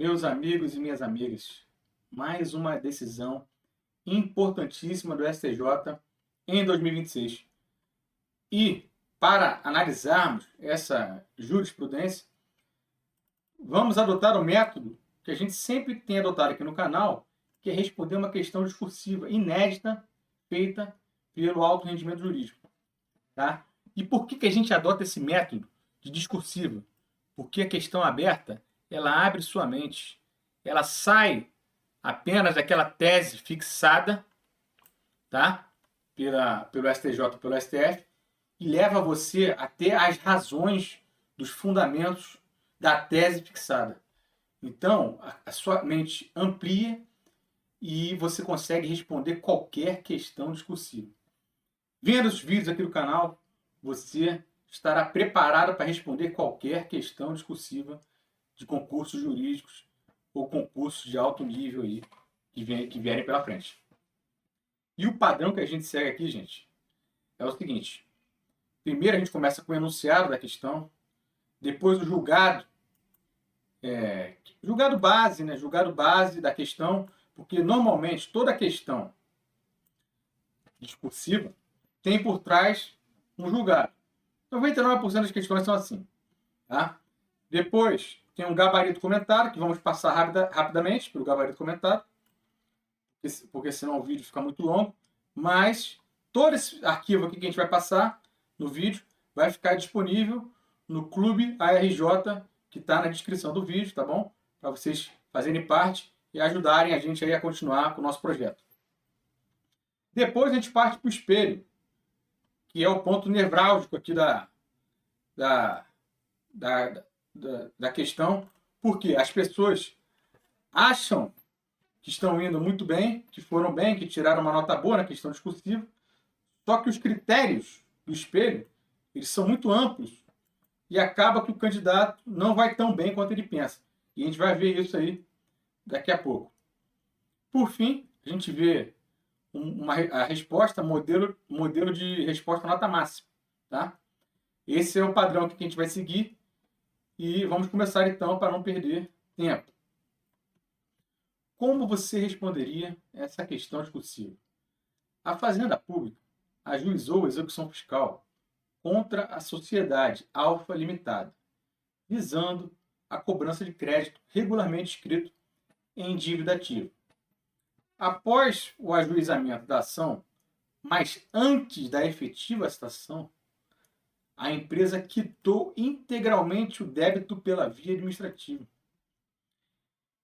Meus amigos e minhas amigas, mais uma decisão importantíssima do STJ em 2026. E para analisarmos essa jurisprudência, vamos adotar o método que a gente sempre tem adotado aqui no canal, que é responder uma questão discursiva inédita feita pelo alto rendimento jurídico. Tá? E por que a gente adota esse método de discursiva? Porque a questão aberta, ela abre sua mente, ela sai apenas daquela tese fixada, tá? Pelo STJ, pelo STF, e leva você a ter as razões dos fundamentos da tese fixada. Então, a sua mente amplia e você consegue responder qualquer questão discursiva. Vendo os vídeos aqui do canal, você estará preparado para responder qualquer questão discursiva de concursos jurídicos ou concursos de alto nível aí que vierem pela frente. E o padrão que a gente segue aqui, gente, é o seguinte. Primeiro a gente começa com o enunciado da questão, depois o julgado, julgado base, né? Julgado base da questão, porque normalmente toda questão discursiva tem por trás um julgado. 99% das questões são assim. Tá? Depois tem um gabarito comentado, que vamos passar rapidamente pelo gabarito comentado, porque senão o vídeo fica muito longo. Mas todo esse arquivo aqui que a gente vai passar no vídeo vai ficar disponível no Clube ARJ, que está na descrição do vídeo, tá bom? Para vocês fazerem parte e ajudarem a gente aí a continuar com o nosso projeto. Depois a gente parte para o espelho, que é o ponto nevrálgico aqui da questão, porque as pessoas acham que estão indo muito bem, que foram bem, que tiraram uma nota boa na questão discursiva, só que os critérios do espelho, eles são muito amplos e acaba que o candidato não vai tão bem quanto ele pensa. E a gente vai ver isso aí daqui a pouco. Por fim, a gente vê a resposta, modelo de resposta nota máxima. Tá? Esse é o padrão que a gente vai seguir e vamos começar então para não perder tempo. Como você responderia essa questão discursiva? A Fazenda Pública ajuizou a execução fiscal contra a sociedade Alfa Limitada, visando a cobrança de crédito regularmente escrito em dívida ativa. Após o ajuizamento da ação, mas antes da efetiva citação, a empresa quitou integralmente o débito pela via administrativa.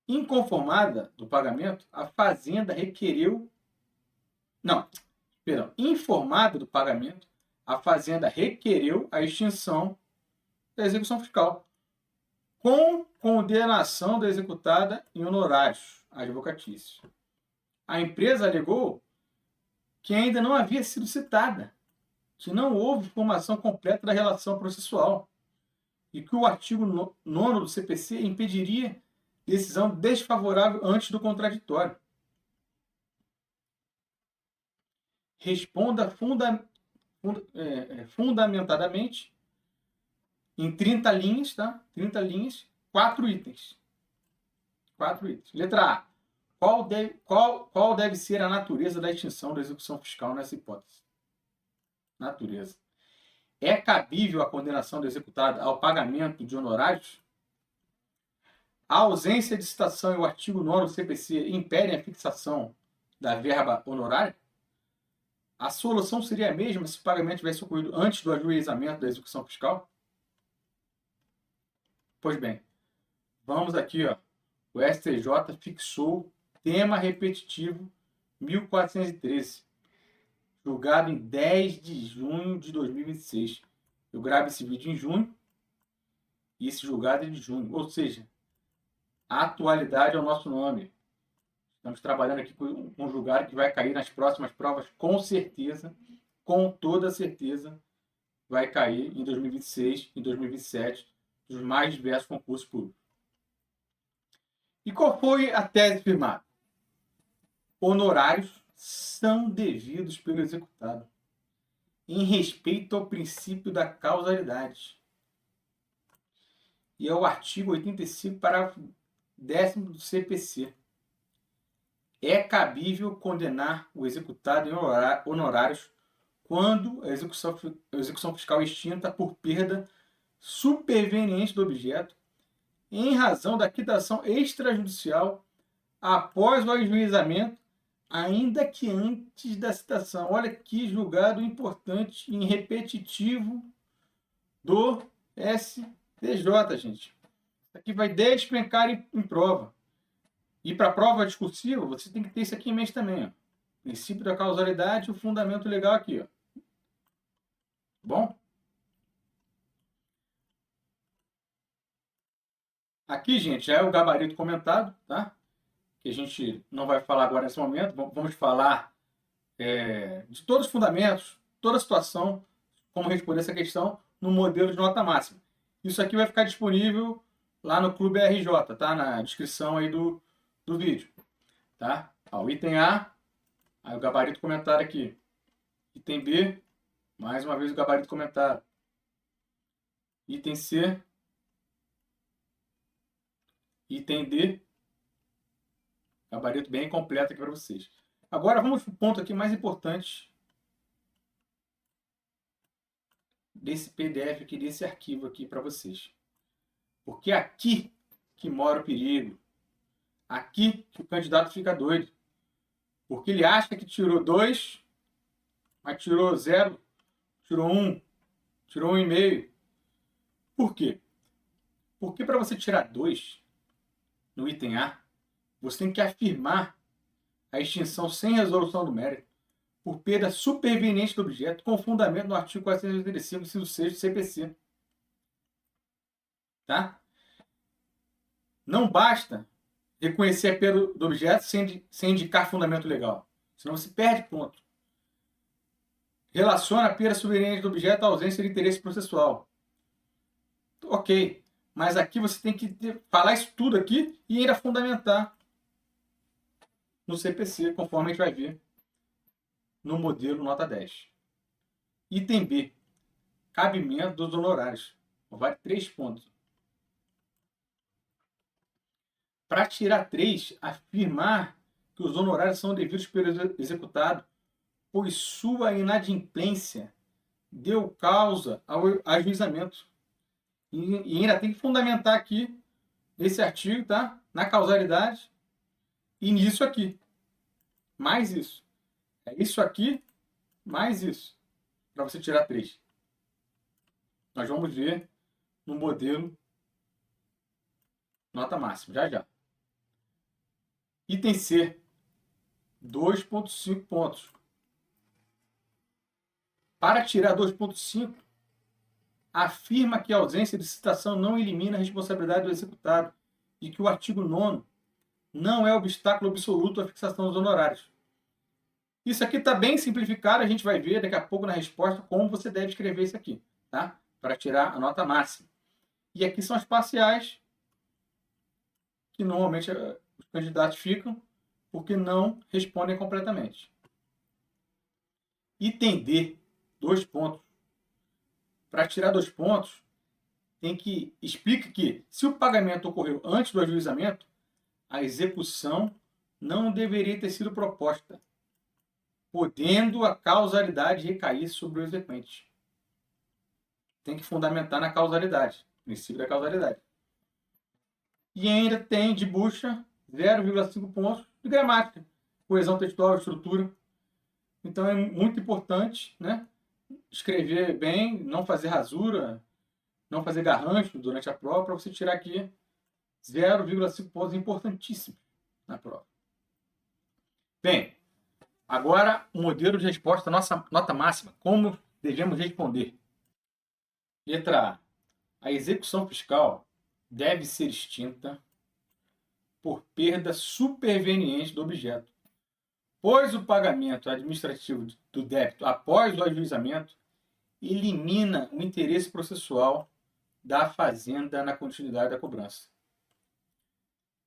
Inconformada do pagamento, a Fazenda requereu... Informada do pagamento, a Fazenda requereu a extinção da execução fiscal, com condenação da executada em honorários advocatícios. A empresa alegou que ainda não havia sido citada, que não houve informação completa da relação processual e que o artigo 9º do CPC impediria decisão desfavorável antes do contraditório. Responda fundamentadamente em 30 linhas, tá? 30 linhas, 4 itens. 4 itens. Letra A. Qual deve ser a natureza da extinção da execução fiscal nessa hipótese? Natureza. É cabível a condenação do executado ao pagamento de honorários? A ausência de citação e o artigo 9º do CPC impedem a fixação da verba honorária? A solução seria a mesma se o pagamento tivesse ocorrido antes do ajuizamento da execução fiscal? Pois bem, vamos aqui, ó. O STJ fixou tema repetitivo 1413, julgado em 10 de junho de 2026. Eu gravo esse vídeo em junho e esse julgado é de junho, ou seja, a atualidade é o nosso nome. Estamos trabalhando aqui com um julgado que vai cair nas próximas provas, com certeza, com toda certeza, vai cair em 2026, em 2027, dos mais diversos concursos públicos. E qual foi a tese firmada? Honorários são devidos pelo executado, em respeito ao princípio da causalidade. E é o artigo 85, parágrafo 10º do CPC. É cabível condenar o executado em honorários quando a execução fiscal extinta por perda superveniente do objeto em razão da quitação extrajudicial após o ajuizamento, ainda que antes da citação. Olha que julgado importante e repetitivo do STJ, gente. Isso aqui vai despencar em prova. E para a prova discursiva, você tem que ter isso aqui em mente também. Ó. Princípio da causalidade e o fundamento legal aqui. Ó. Bom? Aqui, gente, já é o gabarito comentado, tá? Que a gente não vai falar agora nesse momento. Vamos falar de todos os fundamentos, toda a situação, como responder essa questão no modelo de nota máxima. Isso aqui vai ficar disponível lá no Clube RJ, tá? Na descrição aí do vídeo, tá? Ó, o item A, aí o gabarito comentado aqui. Item B, mais uma vez o gabarito comentado. Item C, item D, gabarito bem completo aqui para vocês. Agora vamos para o ponto aqui mais importante desse PDF aqui, desse arquivo aqui para vocês. Porque é aqui que mora o perigo. Aqui que o candidato fica doido. Porque ele acha que tirou 2, mas tirou 0, tirou 1, tirou 1,5. Por quê? Porque para você tirar 2 no item A, você tem que afirmar a extinção sem resolução do mérito por perda superveniente do objeto, com fundamento no artigo 485, inciso 6 do CPC. Tá? Não basta reconhecer a perda do objeto sem indicar fundamento legal. Senão você perde ponto. Relaciona a perda superveniente do objeto à ausência de interesse processual. Ok. Mas aqui você tem que falar isso tudo aqui e ainda fundamentar no CPC, conforme a gente vai ver no modelo nota 10. Item B. Cabimento dos honorários. Vale 3 pontos. Para tirar 3, afirmar que os honorários são devidos pelo executado, pois sua inadimplência deu causa ao ajuizamento. E ainda tem que fundamentar aqui, nesse artigo, tá? Na causalidade, e nisso aqui. Mais isso. É isso aqui, mais isso. Para você tirar 3. Nós vamos ver no modelo nota máxima, já já. Item C, 2,5 pontos. Para tirar 2,5, afirma que a ausência de citação não elimina a responsabilidade do executado e que o artigo 9º não é obstáculo absoluto à fixação dos honorários. Isso aqui está bem simplificado, a gente vai ver daqui a pouco na resposta como você deve escrever isso aqui, tá? Para tirar a nota máxima. E aqui são as parciais, que normalmente os candidatos ficam, porque não respondem completamente. Item D, 2 pontos. Para tirar 2 pontos, explica que, se o pagamento ocorreu antes do ajuizamento, a execução não deveria ter sido proposta, podendo a causalidade recair sobre o exequente. Tem que fundamentar na causalidade, princípio da causalidade. E ainda tem de bucha 0,5 pontos de gramática, coesão textual, estrutura. Então é muito importante, né, escrever bem, não fazer rasura, não fazer garrancho durante a prova, para você tirar aqui 0,5 pontos importantíssimos na prova. Bem, agora o modelo de resposta, nossa nota máxima. Como devemos responder? Letra A. A execução fiscal deve ser extinta por perda superveniente do objeto, pois o pagamento administrativo do débito após o ajuizamento elimina o interesse processual da fazenda na continuidade da cobrança.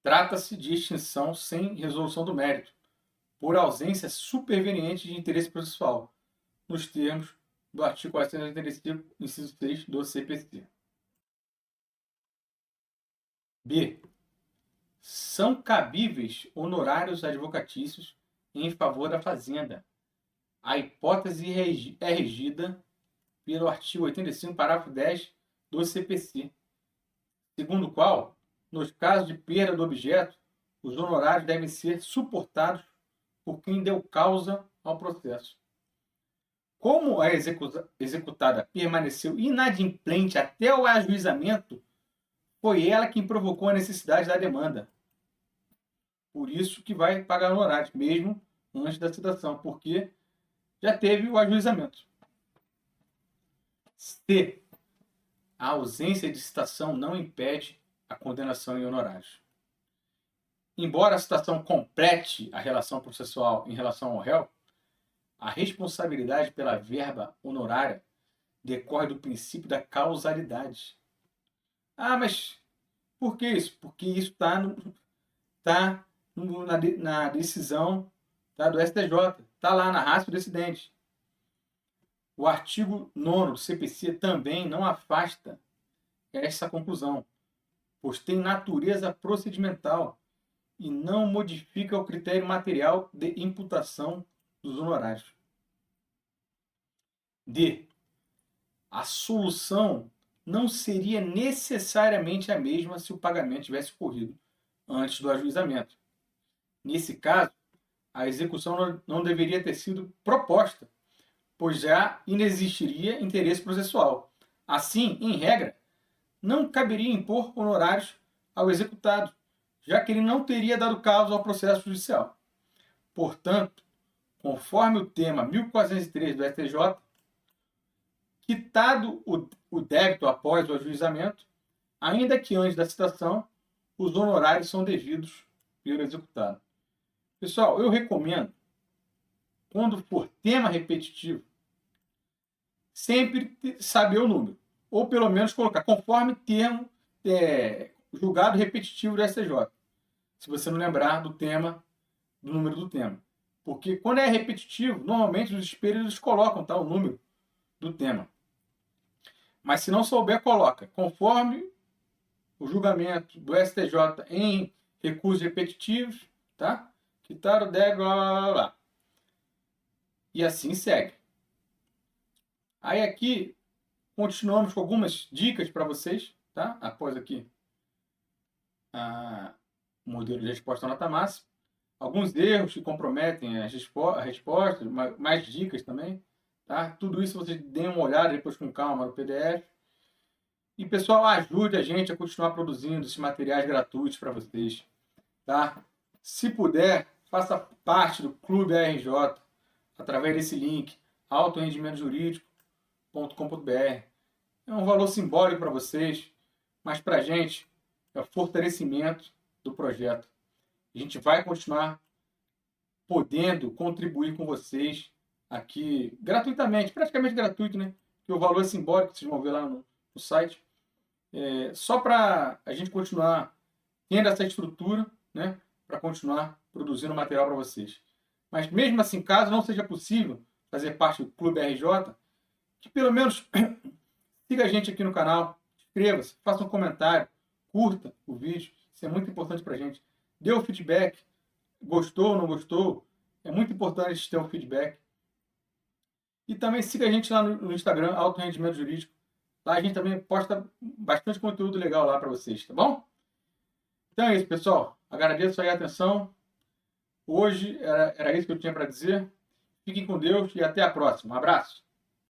Trata-se de extinção sem resolução do mérito, por ausência superveniente de interesse processual, nos termos do artigo 485, inciso 3 do CPC. B. são cabíveis honorários advocatícios em favor da Fazenda. A hipótese é regida pelo artigo 85, parágrafo 10 do CPC, segundo o qual, nos casos de perda do objeto, os honorários devem ser suportados por quem deu causa ao processo. Como a executada permaneceu inadimplente até o ajuizamento, foi ela quem provocou a necessidade da demanda. Por isso que vai pagar honorários, mesmo antes da citação, porque já teve o ajuizamento. C. A ausência de citação não impede a condenação em honorários. Embora a citação complete a relação processual em relação ao réu, a responsabilidade pela verba honorária decorre do princípio da causalidade. Ah, mas por que isso? Porque isso está na decisão do STJ, está lá na ratio decidendi. O artigo 9º do CPC também não afasta essa conclusão, pois tem natureza procedimental e não modifica o critério material de imputação dos honorários. D. A solução não seria necessariamente a mesma se o pagamento tivesse ocorrido antes do ajuizamento. Nesse caso, a execução não deveria ter sido proposta, pois já inexistiria interesse processual. Assim, em regra, não caberia impor honorários ao executado, já que ele não teria dado causa ao processo judicial. Portanto, conforme o tema 1403 do STJ, quitado o débito após o ajuizamento, ainda que antes da citação, os honorários são devidos pelo executado. Pessoal, eu recomendo, quando for tema repetitivo, sempre saber o número, ou pelo menos colocar conforme termo julgado repetitivo do STJ, se você não lembrar do número do tema. Porque quando é repetitivo, normalmente os espelhos colocam o número do tema. Mas se não souber, coloca conforme o julgamento do STJ em recursos repetitivos, tá? Quitar o débito, blá, blá, blá, blá. E assim segue. Aí aqui, continuamos com algumas dicas para vocês, tá? Após aqui o modelo de resposta nota máxima. Alguns erros que comprometem a resposta, mais dicas também, tá? Tudo isso vocês deem uma olhada depois com calma no PDF. E, pessoal, ajude a gente a continuar produzindo esses materiais gratuitos para vocês, tá? Se puder, faça parte do Clube ARJ através desse link, altorendimentojurídico.com.br. É um valor simbólico para vocês, mas para a gente é o fortalecimento do projeto. A gente vai continuar podendo contribuir com vocês aqui gratuitamente, praticamente gratuito, né? Porque o valor é simbólico, vocês vão ver lá no site. Só para a gente continuar tendo essa estrutura, né? Para continuar produzindo material para vocês. Mas mesmo assim, caso não seja possível fazer parte do Clube RJ, que pelo menos siga a gente aqui no canal, inscreva-se, faça um comentário, curta o vídeo, isso é muito importante para a gente. Dê o feedback, gostou ou não gostou, é muito importante ter um feedback. E também siga a gente lá no Instagram, Alto Rendimento Jurídico. Lá a gente também posta bastante conteúdo legal lá para vocês, tá bom? Então é isso, pessoal. Agradeço aí a atenção. Hoje era isso que eu tinha para dizer. Fiquem com Deus e até a próxima. Um abraço.